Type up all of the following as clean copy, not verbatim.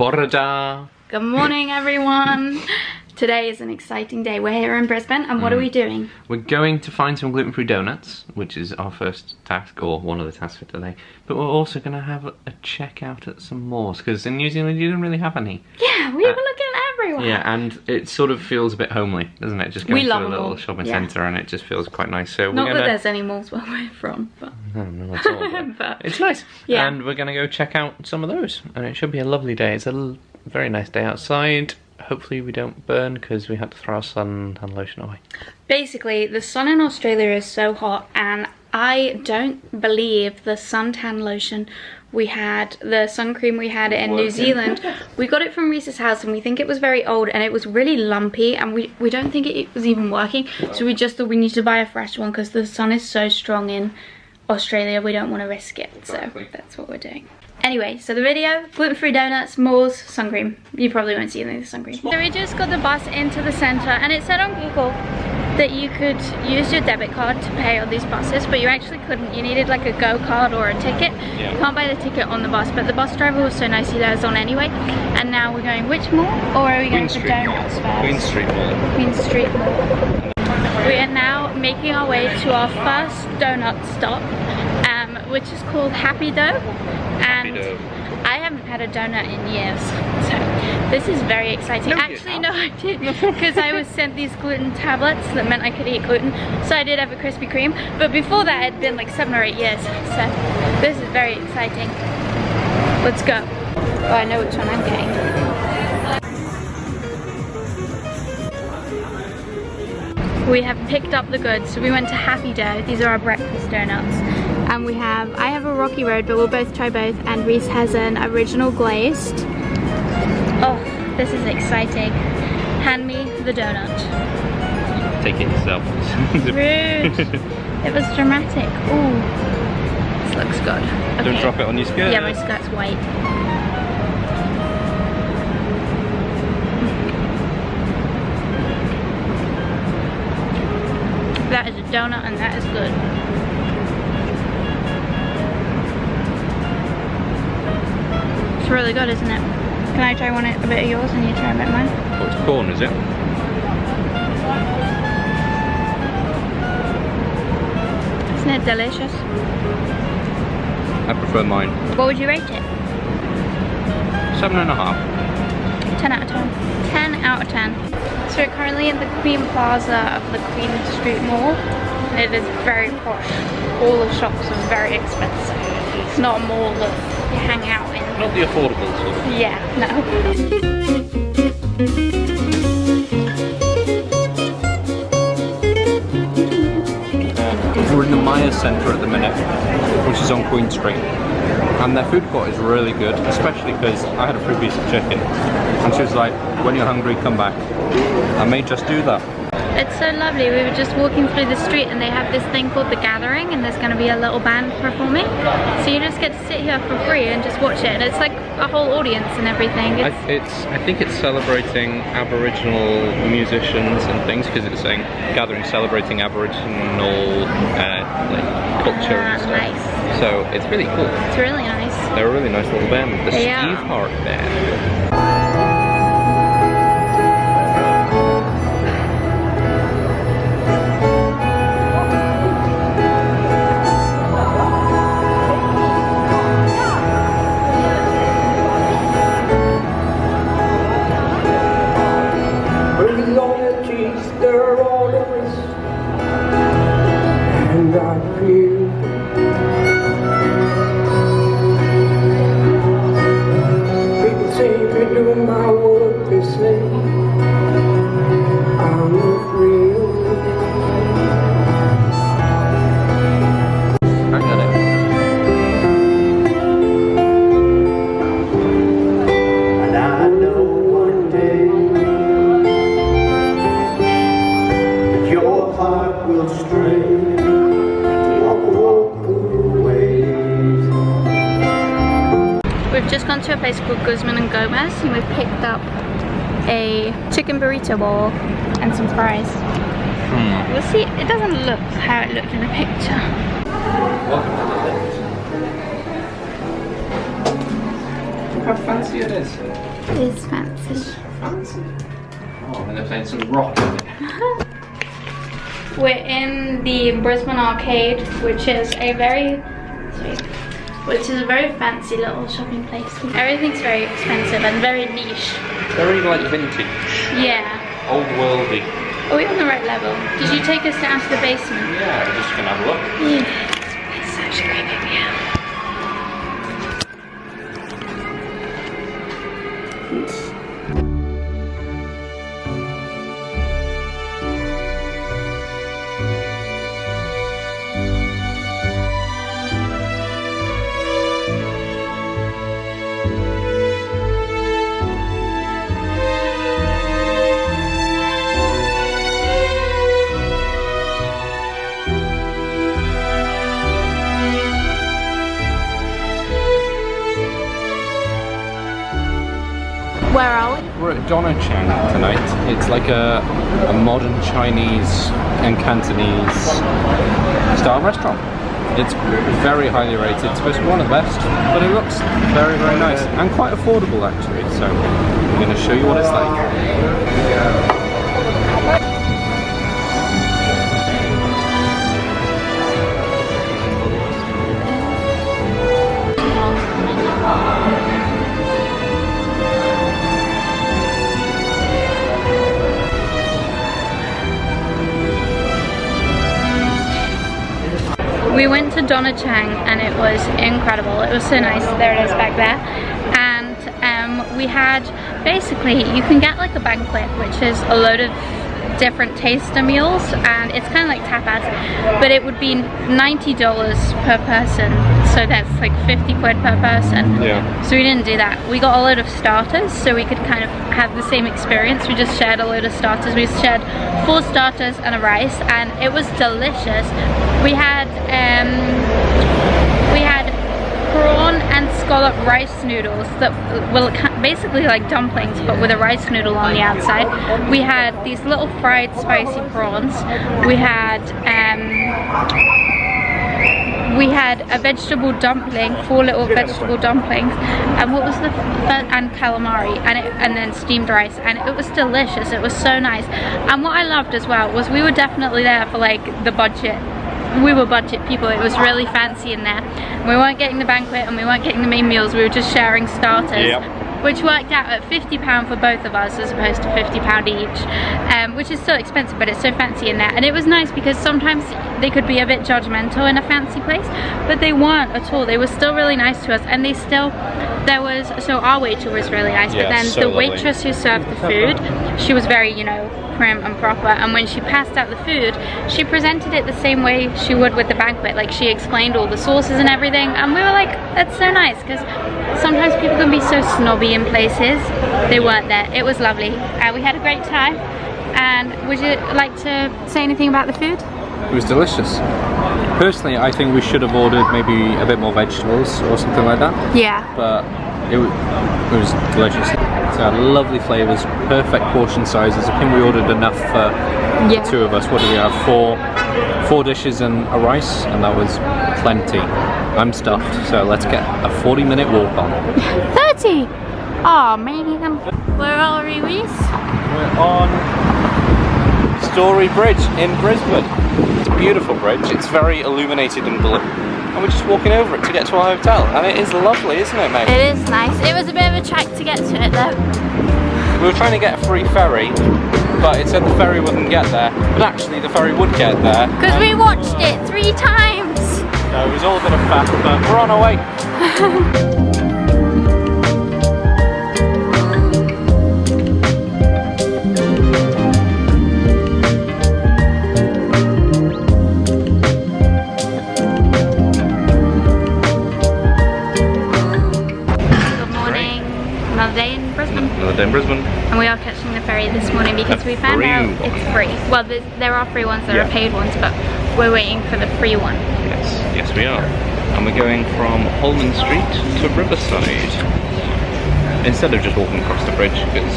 Borada. Good morning, everyone. Today is an exciting day. We're here in Brisbane, and what are we doing? We're going to find some gluten-free donuts, which is our first task, or one of the tasks for today. But we're also going to have a check out at some malls, because in New Zealand you didn't really have any. Yeah, we were looking everywhere. Yeah, and it sort of feels a bit homely, doesn't it? Just going to a little shopping centre, and it just feels quite nice. So not that there's any malls where we're from, but no, not at all. but it's nice. Yeah. And we're going to go check out some of those, and it should be a lovely day. It's a very nice day outside. Hopefully we don't burn because we had to throw our suntan lotion away. Basically, the sun in Australia is so hot, and I don't believe the suntan lotion we had, the sun cream we had in New Zealand, we got it from Rhys's house and we think it was very old and it was really lumpy, and we don't think it was even working, so we just thought we need to buy a fresh one because the sun is so strong in Australia, we don't want to risk it, so that's what we're doing. Anyway, so the video, gluten-free donuts, malls, sun cream. You probably won't see any of the sun cream. So we just got the bus into the centre, and it said on Google that you could use your debit card to pay on these buses, but you actually couldn't. You needed like a Go card or a ticket. Yeah. You can't buy the ticket on the bus, but the bus driver was so nice, he let us on anyway. And now we're going which mall? Or are we going for donuts first? Queen Street Mall. Queen Street Mall. We are now making our way to our first donut stop, which is called Happy Dough. And I haven't had a donut in years, so this is very exciting. Actually, no, I did, because I was sent these gluten tablets that meant I could eat gluten, so I did have a Krispy Kreme, but before that it had been like 7 or 8 years, so this is very exciting. Let's go. Oh, I know which one I'm getting. We have picked up the goods, so we went to Happy Dough. These are our breakfast donuts. And I have a Rocky Road, but we'll both try both, and Rhys has an original glazed. Oh, this is exciting. Hand me the donut. Take it yourself. Rude. It was dramatic. Ooh, this looks good. Okay. Don't drop it on your skirt. Yeah, my skirt's white. That is a donut, and that is good. It's really good, isn't it? Can I try a bit of yours and you try a bit of mine? Oh, it's corn, is it? Isn't it delicious? I prefer mine. What would you rate it? 7.5. 10 out of 10. 10 out of 10. So we're currently in the Queen Plaza of the Queen Street Mall. And it is very posh. All the shops are very expensive. It's not a mall that you hang out in. Not the affordable sort. Yeah, no. We're in the Maya Centre at the minute, which is on Queen Street. And their food court is really good, especially because I had a free piece of chicken. And she was like, when you're hungry, come back. I may just do that. It's so lovely. We were just walking through the street and they have this thing called The Gathering, and there's going to be a little band performing. So you just get to sit here for free and just watch it, and it's like a whole audience and everything. I think it's celebrating Aboriginal musicians and things, because it's saying Gathering celebrating Aboriginal like culture and stuff. Nice. So it's really cool. It's really nice. They're a really nice little band. The Steve Hart Band. We've just gone to a place called Guzman and Gomez, and we've picked up a chicken burrito bowl and some fries. We'll see, it doesn't look how it looked in the picture. Welcome to the lift. Look how fancy it is. It is fancy. Fancy. Oh, and they're playing some rock in it. We're in the Brisbane arcade, which is a very fancy little shopping place. Everything's very expensive and very niche. Very like vintage. Yeah. Old worldy. Are we on the right level? Did you take us down to the basement? Yeah, we're just gonna have a look. Yeah. It's actually creeping me out. Where are we? We're at Donachang tonight. It's like a modern Chinese and Cantonese style restaurant. It's very highly rated. It's supposed to be one of the best, but it looks very, very nice and quite affordable actually. So I'm going to show you what it's like. We went to Donachang and it was incredible. It was so nice. There it is back there. And we had, basically, you can get like a banquet, which is a load of different taster meals, and it's kind of like tapas, but it would be $90 per person, so that's like 50 quid per person. Yeah. So we didn't do that. We got a load of starters, so we could kind of have the same experience. We just shared a load of starters. We shared 4 starters and a rice, and it was delicious. We had prawn and scallop rice noodles that were basically like dumplings but with a rice noodle on the outside. We had these little fried spicy prawns. We had a vegetable dumpling, 4 little vegetable dumplings, and what was the and calamari, and then steamed rice, and it was delicious. It was so nice. And what I loved as well was we were definitely there for like the budget. We were budget people. It was really fancy in there. We weren't getting the banquet and we weren't getting the main meals. We were just sharing starters. Yep. Which worked out at £50 for both of us as opposed to £50 each, which is still expensive, but it's so fancy in there. And it was nice because sometimes they could be a bit judgmental in a fancy place, but they weren't at all. They were still really nice to us, and they still, so our waiter was really nice, but then the waitress who served the food, she was very, you know, prim and proper, and when she passed out the food, she presented it the same way she would with the banquet. Like, she explained all the sauces and everything, and we were like, that's so nice, because sometimes people can be so snobby in places. They weren't there. It was lovely. We had a great time. And would you like to say anything about the food? It was delicious. Personally, I think we should have ordered maybe a bit more vegetables or something like that. Yeah. But it was delicious. So lovely flavours, perfect portion sizes. I think we ordered enough for the 2 of us. What did we have? 4 dishes and a rice, and that was plenty. I'm stuffed, so let's get a 40-minute walk on. 30! Oh man. Where are we, Rhys? We're on Story Bridge in Brisbane. It's a beautiful bridge. It's very illuminated in blue. And we're just walking over it to get to our hotel. And it is lovely, isn't it, Meg? It is nice. It was a bit of a trek to get to it, though. We were trying to get a free ferry, but it said the ferry wouldn't get there. But actually, the ferry would get there. Because we watched it 3 times. No, it was all a bit of faff, but we're on our way. Another day in Brisbane. And we are catching the ferry this morning because we found out it's free. Well, there are free ones, there are paid ones, but we're waiting for the free one. Yes we are. And we're going from Holman Street to Riverside. Instead of just walking across the bridge, because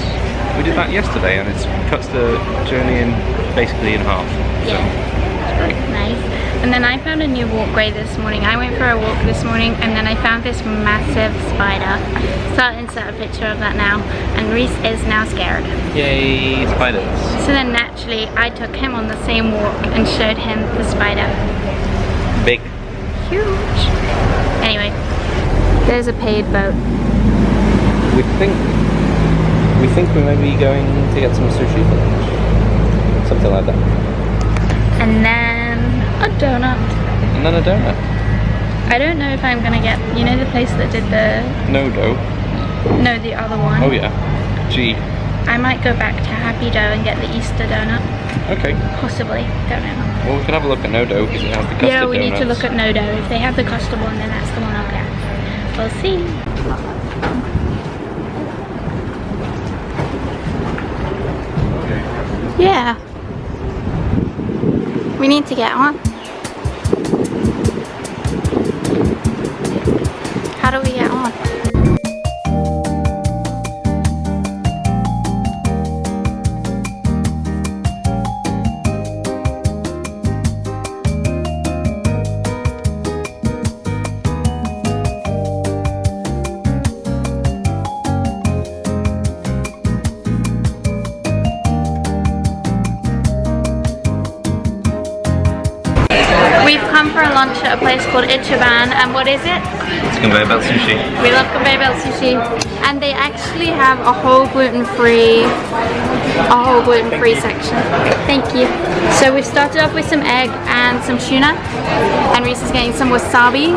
we did that yesterday and it cuts the journey in basically in half. So it's great. Nice. And then I found a new walkway this morning. I went for a walk this morning and then I found this massive spider. So I'll insert a picture of that now. And Rhys is now scared. Yay, spiders. So then naturally I took him on the same walk and showed him the spider. Big. Huge. Anyway, there's a paid boat. We think we may be going to get some sushi for lunch. Something like that. And then a donut. And then a donut. I don't know if I'm gonna get, you know the place that did the... No dough. No, the other one. Oh yeah. Gee. I might go back to Happy Dough and get the Easter donut. Okay. Possibly, don't know. Well, we can have a look at no dough because it has the custard Yeah, we donuts. need to look at no dough. If they have the custard one, then that's the one I'll get. We'll see. Yeah. We need to get on. How do we get on? We've come for a lunch at a place called Ichiban, and what is it? It's conveyor belt sushi. We love conveyor belt sushi, and they actually have a whole gluten-free section. Thank you. So we've started off with some egg and some tuna, and Rhys is getting some wasabi.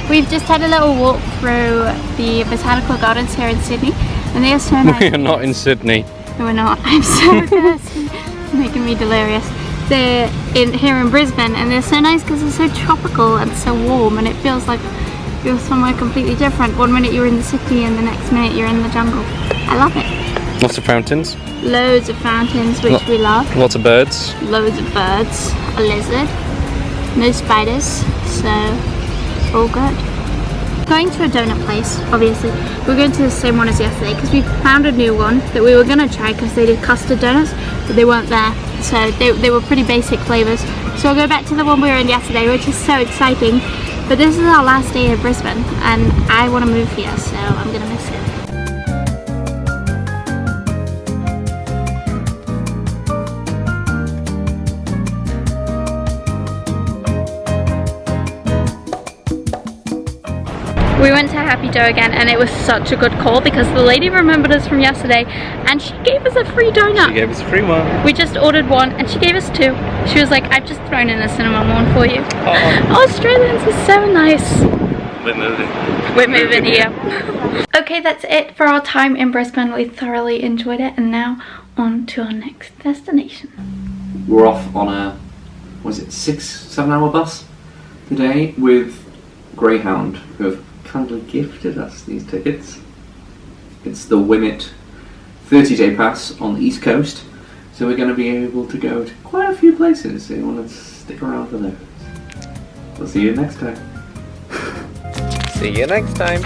We've just had a little walk through the botanical gardens here in Sydney, and they are so nice. We are not in Sydney. No, we're not. I'm so thirsty. It's making me delirious. They're here in Brisbane, and they're so nice because they're so tropical and so warm, and it feels like you're somewhere completely different. One minute you're in the city and the next minute you're in the jungle. I love it. Lots of fountains. Loads of fountains, which we love. Lots of birds. Loads of birds. A lizard. No spiders, so all good. Going to a donut place, obviously. We're going to the same one as yesterday because we found a new one that we were going to try because they did custard donuts, but they weren't there. So they were pretty basic flavours. So we'll go back to the one we were in yesterday, which is so exciting. But this is our last day in Brisbane, and I want to move here, so I'm going to miss it. We went to Happy Dough again, and it was such a good call because the lady remembered us from yesterday and she gave us a free donut. She gave us a free one. We just ordered one and she gave us two. She was like, I've just thrown in a cinnamon one for you. Oh. Australians are so nice. We're moving. We're moving here. Okay, that's it for our time in Brisbane. We thoroughly enjoyed it, and now on to our next destination. We're off on a, what is it, 6-7 hour bus today with Greyhound, who have kindly gifted us these tickets. It's the Wimmet 30-day pass on the East Coast, so we're going to be able to go to quite a few places, so you want to stick around for those. We'll see you next time. See you next time.